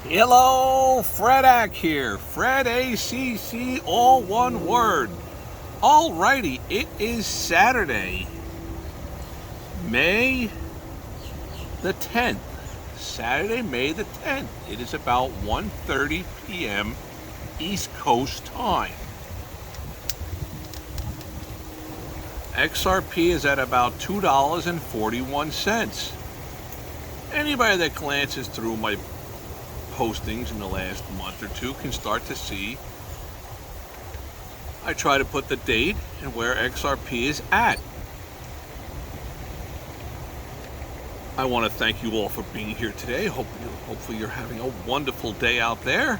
Hello, Fredak here. Fred ACC, all one word. Alrighty, it is Saturday, May the 10th. Saturday, May the 10th. It is about 1:30 p.m. East Coast time. XRP is at about $2.41. Anybody that glances through my postings in the last month or two can start to see I try to put the date and where XRP is at. I want to thank you all for being here today. Hopefully you're having a wonderful day out there,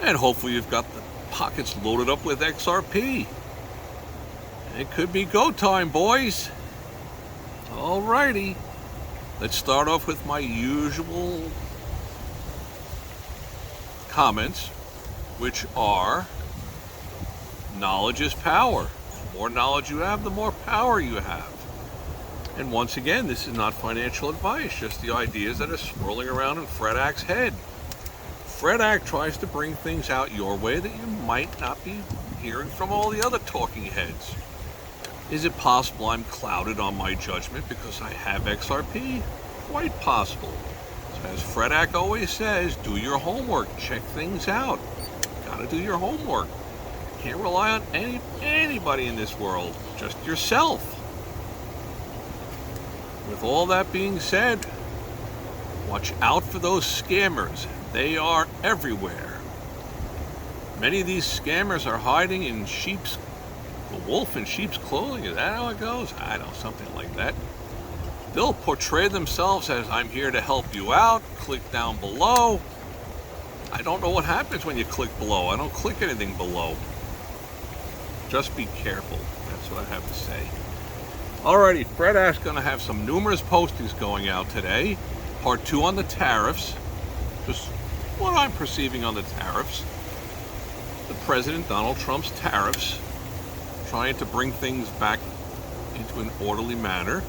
and hopefully you've got the pockets loaded up with XRP. It could be go time, boys. Alrighty, let's start off with my usual comments, which are knowledge is power. The more knowledge you have, the more power you have. And once again, this is not financial advice, just the ideas that are swirling around in Fredak's head. Fredak tries to bring things out your way that you might not be hearing from all the other talking heads. Is it possible I'm clouded on my judgment because I have XRP? Quite possible. As Fredak always says, do your homework, check things out. Gotta do your homework. Can't rely on anybody in this world, just yourself. With all that being said, watch out for those scammers. They are everywhere. Many of these scammers are hiding in the wolf in sheep's clothing. Is that how it goes? I don't know, something like that. They'll portray themselves as, I'm here to help you out, click down below. I don't know what happens when you click below. I don't click anything below. Just be careful. That's what I have to say. Alrighty, Fredak's going to have some numerous postings going out today. Part 2 on the tariffs. Just what I'm perceiving on the tariffs. The President Donald Trump's tariffs. Trying to bring things back into an orderly manner.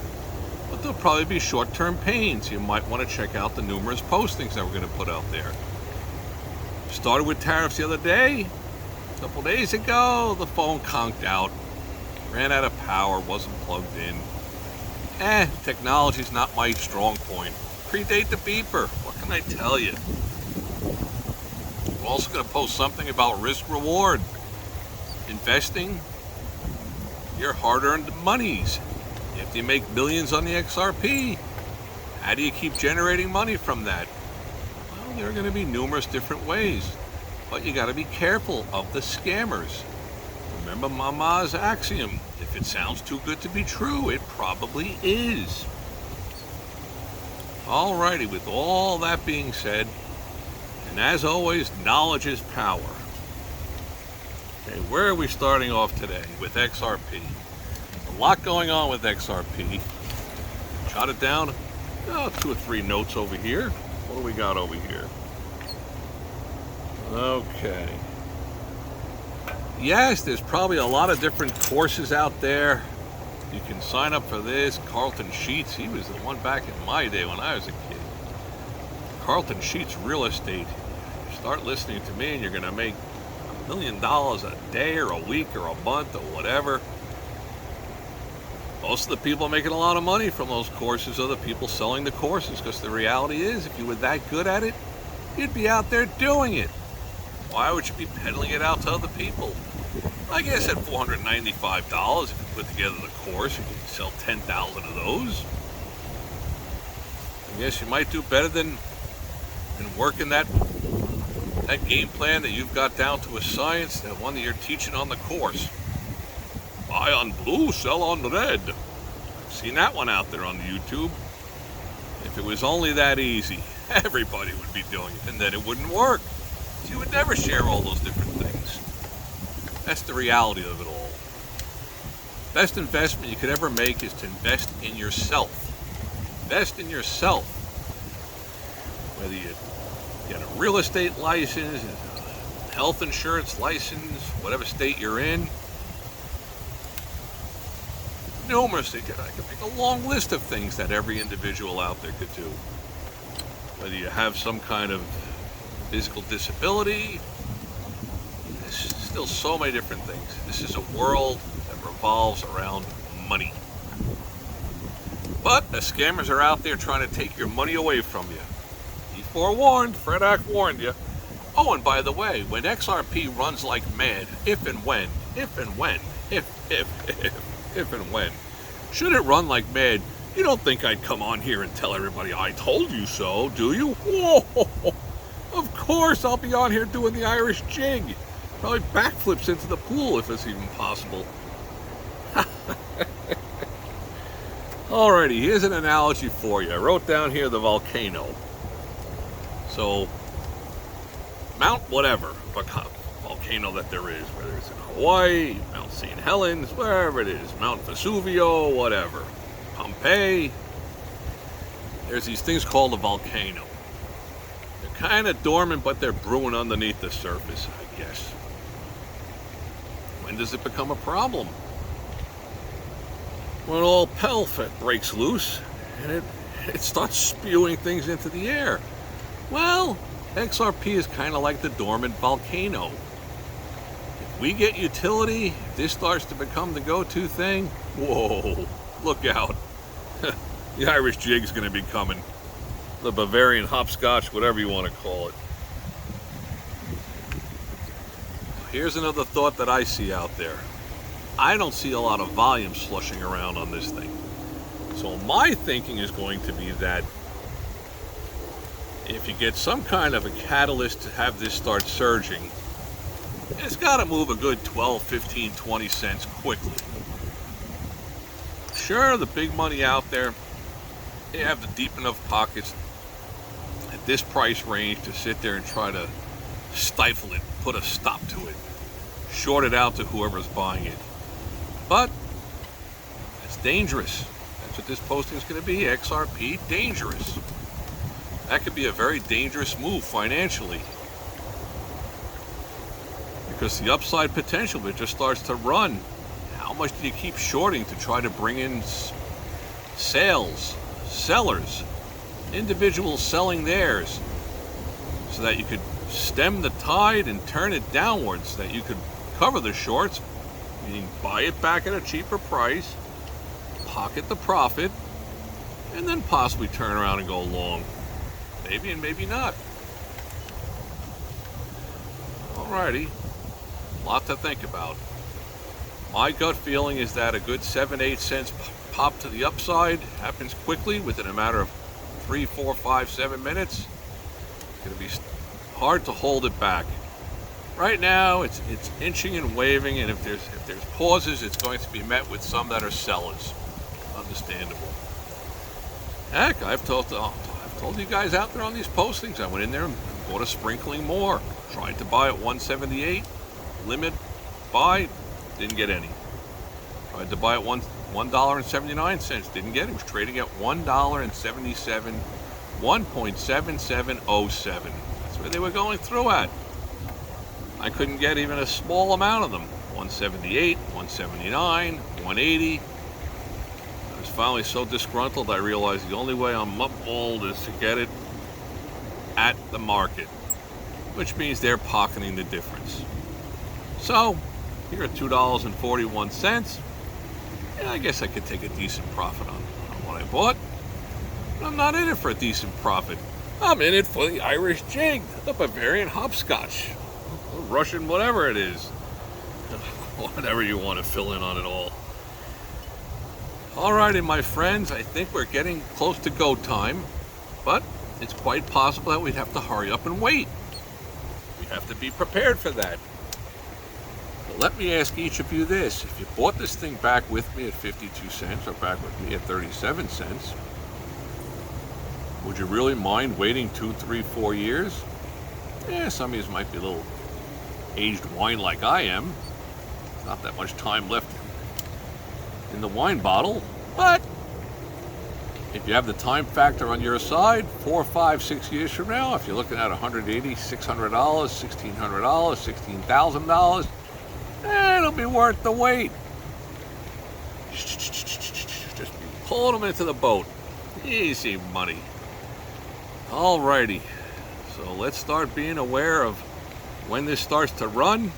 But there'll probably be short-term pains. You might want to check out the numerous postings that we're going to put out there. Started with tariffs the other day. A couple days ago, the phone conked out. Ran out of power, wasn't plugged in. Technology's not my strong point. Predate the beeper. What can I tell you? I'm also going to post something about RiskReward. Investing your hard-earned monies. If you make millions on the XRP, how do you keep generating money from that? Well, there are going to be numerous different ways, but you got to be careful of the scammers. Remember Mama's axiom, if it sounds too good to be true, it probably is. Alrighty, with all that being said, and as always, knowledge is power. Okay, where are we starting off today with XRP? A lot going on with XRP. Jotted down 2 or 3 notes over here. What do we got over here? Okay. Yes, there's probably a lot of different courses out there. You can sign up for this. Carlton Sheets, he was the one back in my day when I was a kid. Carlton Sheets Real Estate. You start listening to me and you're going to make $1 million a day or a week or a month or whatever. Most of the people making a lot of money from those courses are the people selling the courses, because the reality is, if you were that good at it, you'd be out there doing it. Why would you be peddling it out to other people? I guess at $495, if you put together the course, you can sell 10,000 of those. I guess you might do better than working that game plan that you've got down to a science, that one that you're teaching on the course. Buy on blue, sell on red. I've seen that one out there on YouTube. If it was only that easy, everybody would be doing it, and then it wouldn't work. So you would never share all those different things. That's the reality of it all. Best investment you could ever make is to invest in yourself. Invest in yourself. Whether you get a real estate license, a health insurance license, whatever state you're in. Numerous. I could make a long list of things that every individual out there could do. whether you have some kind of physical disability. There's still so many different things. This is a world that revolves around money. But the scammers are out there trying to take your money away from you. Be forewarned, Fred Ack warned you. Oh, and by the way, when XRP runs like mad, if and when, should it run like mad, you don't think I'd come on here and tell everybody I told you so, do you? Whoa! Of course I'll be on here doing the Irish jig. Probably backflips into the pool if it's even possible. Alrighty, here's an analogy for you. I wrote down here the volcano. So, Mount whatever, volcano that there is, whether it's in Hawaii, Mount St. Helens, wherever it is, Mount Vesuvio, whatever, Pompeii. There's these things called a volcano. They're kind of dormant, but they're brewing underneath the surface, I guess. When does it become a problem? When all Pelfet breaks loose and it starts spewing things into the air. Well, XRP is kind of like the dormant volcano. If we get utility, if this starts to become the go-to thing, whoa, look out. The Irish jig's going to be coming. The Bavarian hopscotch, whatever you want to call it. Here's another thought that I see out there. I don't see a lot of volume slushing around on this thing. So my thinking is going to be that if you get some kind of a catalyst to have this start surging, it's got to move a good 12, 15, 20 cents quickly. Sure, the big money out there, they have the deep enough pockets at this price range to sit there and try to stifle it, put a stop to it, short it out to whoever's buying it. But it's dangerous. That's what this posting is going to be. XRP, dangerous. That could be a very dangerous move financially. Because the upside potential, it just starts to run. How much do you keep shorting to try to bring in sales, sellers, individuals selling theirs, so that you could stem the tide and turn it downwards, so that you could cover the shorts, meaning buy it back at a cheaper price, pocket the profit, and then possibly turn around and go long. Maybe and maybe not. Alrighty, a lot to think about. My gut feeling is that a good 7-8 cents pop to the upside happens quickly within a matter of 3, 4, 5, 7 minutes. It's going to be hard to hold it back. Right now, it's inching and waving, and if there's pauses, it's going to be met with some that are sellers. Understandable. Heck, I've told you guys out there on these postings. I went in there and bought a sprinkling more. Tried to buy at 178, limit buy, didn't get any. Tried to buy at $1.79, didn't get it. It was trading at $1.77, 1.7707. That's where they were going through at. I couldn't get even a small amount of them. 178, 179, 180. I was finally so disgruntled I realized the only way I'm upballed is to get it at the market, which means they're pocketing the difference. So, here at $2.41, yeah, I guess I could take a decent profit on what I bought. But I'm not in it for a decent profit. I'm in it for the Irish jig, the Bavarian hopscotch, Russian whatever it is. Whatever you want to fill in on it all. Alrighty, my friends, I think we're getting close to go time, but it's quite possible that we'd have to hurry up and wait. We have to be prepared for that. But let me ask each of you this. If you bought this thing back with me at 52 cents or back with me at 37 cents, would you really mind waiting 2, 3, 4 years? Yeah, some of you might be a little aged wine like I am. Not that much time left in the wine bottle, but if you have the time factor on your side, 4, 5, 6 years from now, if you're looking at $180, $600, $1,600, $16,000, it'll be worth the wait. Just be pulling them into the boat. Easy money. Alrighty, so let's start being aware of when this starts to run.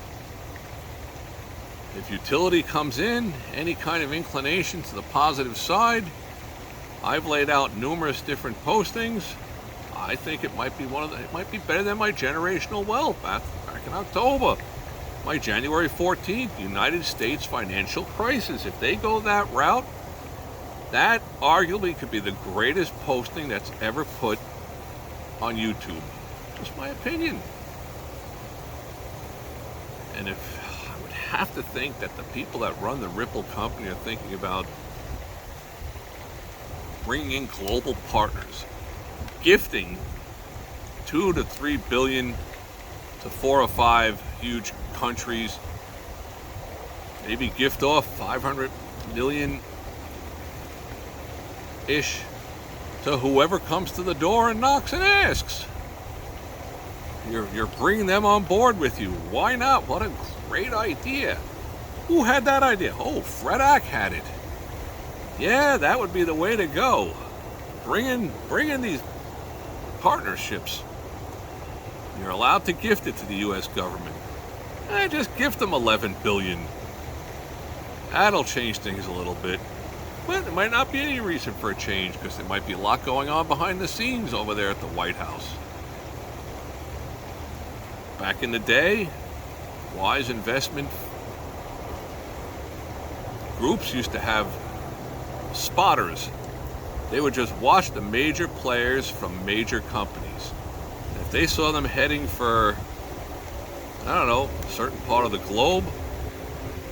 If utility comes in, any kind of inclination to the positive side, I've laid out numerous different postings. I think it might be it might be better than my generational wealth back in October. My January 14th United States financial crisis. If they go that route, that arguably could be the greatest posting that's ever put on YouTube. Just my opinion. And if I would have to think that the people that run the Ripple company are thinking about bringing in global partners, gifting 2 to 3 billion to 4 or 5 huge countries, maybe gift off 500 million ish to whoever comes to the door and knocks and asks. You're bringing them on board with you. Why not? What a great idea. Who had that idea? Oh, Fred Ack had it. Yeah, that would be the way to go. Bring in these partnerships. You're allowed to gift it to the U.S. government. Just gift them 11 billion. That'll change things a little bit. But there might not be any reason for a change because there might be a lot going on behind the scenes over there at the White House. Back in the day, wise investment groups used to have spotters. They would just watch the major players from major companies. And if they saw them heading for, I don't know, a certain part of the globe,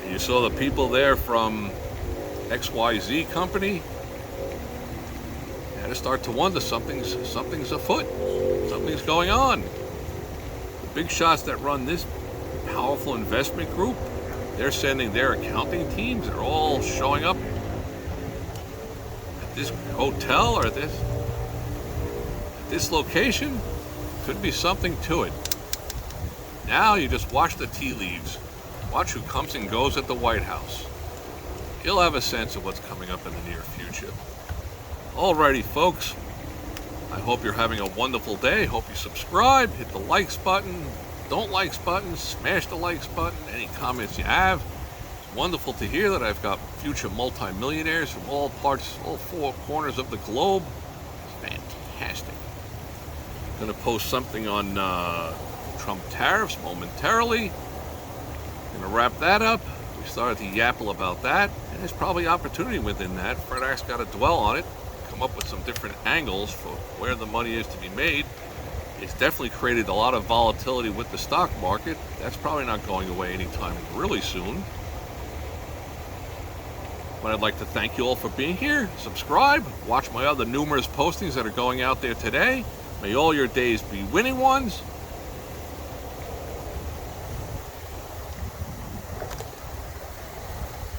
and you saw the people there from XYZ company, you had to start to wonder something's afoot. Something's going on. The big shots that run this powerful investment group, they're sending their accounting teams. They're all showing up at this hotel or this location. Could be something to it. Now you just watch the tea leaves. Watch who comes and goes at the White House. You'll have a sense of what's coming up in the near future. Alrighty, folks. I hope you're having a wonderful day. Hope you subscribe, hit the likes button, don't likes button, smash the likes button, any comments you have. It's wonderful to hear that I've got future multimillionaires from all 4 corners of the globe. It's fantastic. I'm going to post something on Trump tariffs momentarily. Going to wrap that up. We started to yapple about that, and there's probably opportunity within that. Fred Ack's got to dwell on it, come up with some different angles for where the money is to be made. It's definitely created a lot of volatility with the stock market. That's probably not going away anytime really soon. But I'd like to thank you all for being here. Subscribe, watch my other numerous postings that are going out there today. May all your days be winning ones.